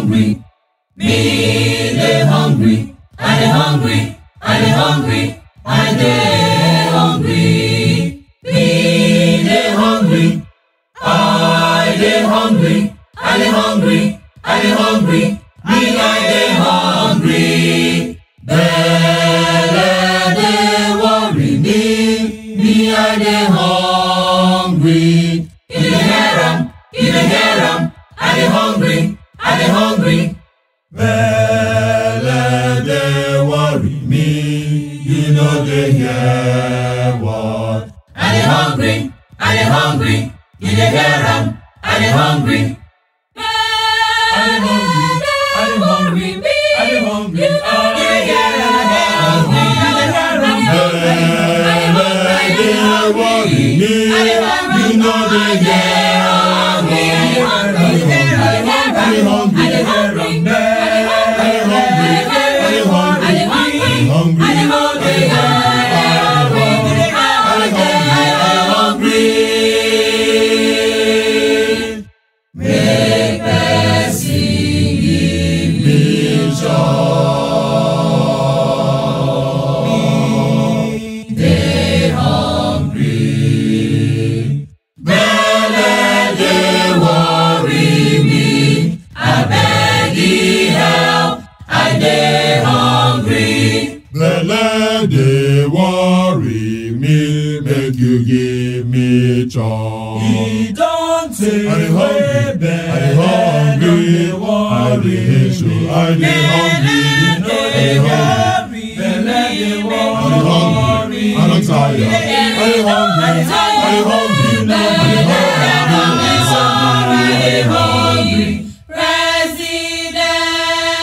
hungry. Me dey hungry. I dey hungry. I dey hungry. I dey hungry. Me dey hungry. I dey hungry. I dey hungry. I dey hungry. Me I dey hungry. Belle dey worry me. Me I dey hungry. You dey hear am? You dey hear am? I dey hungry. I dey hungry. Belle dey worry me. You know dey hear what? I dey hungry. I dey hungry. You dey hear am? I dey hungry. I dey hungry. I dey hungry. I dey hungry. You dey hear am? Belle dey worry me. You know dey hear what? I dey hungry. Belle dey worry me, make you give me chance. He don't say I dey hungry, I dey hungry, I dey so I dey hungry, I dey hungry, I dey hungry, I don't tired, I dey hungry, I dey hungry, I dey hungry. President.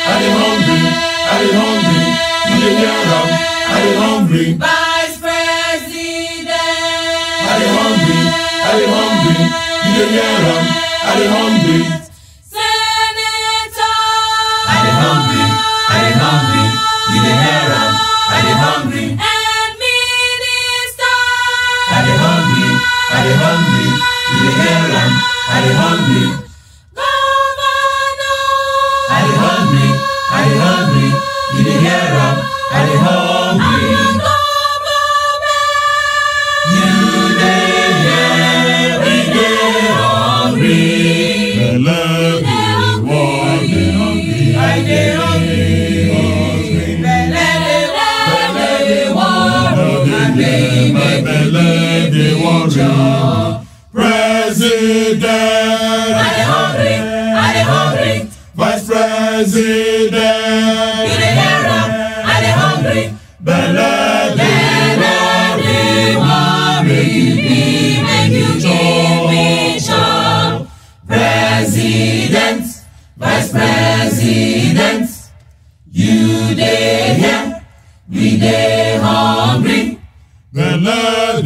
I dey hungry, I dey hungry. You dey hear am? I dey hungry. Vice President. I dey hungry. I dey hungry. You dey hear am? I dey hungry. Senator. I dey hungry. I dey hungry. You dey hear am? I dey hungry. And Minister. I dey hungry. I dey hungry. You dey hear am? I dey hungry. Governor. I dey hungry. I dey hungry. You dey hear am? I dey hungry. You dey hear? We dey hungry. Belle dey worry. I dey hungry. Belle dey worry. My belle dey worry. President. I dey hungry. I dey hungry. Vice President. You dey hear am? I dey hungry. Belle dey worry. Make you give me chop. President, Vice President, you dey here, we dey hungry. Belle